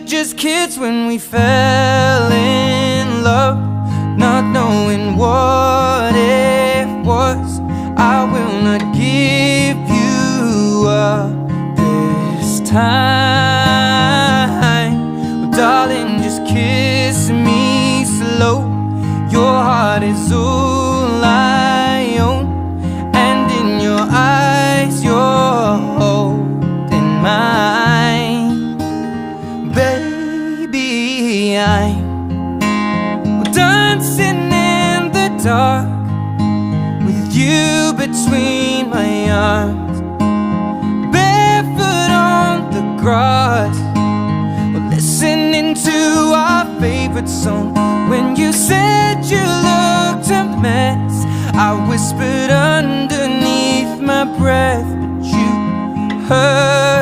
just kids when we fell in love, not knowing what it was. I will not give you up this time. Well, darling, just kiss me slow. Your heart is all I own, and in your eyes you're holding mine. Baby, I'm dancing in the dark with you between my arms, barefoot on the grass. We're listening to our favorite song. When you said you looked a mess, I whispered underneath my breath, but you heard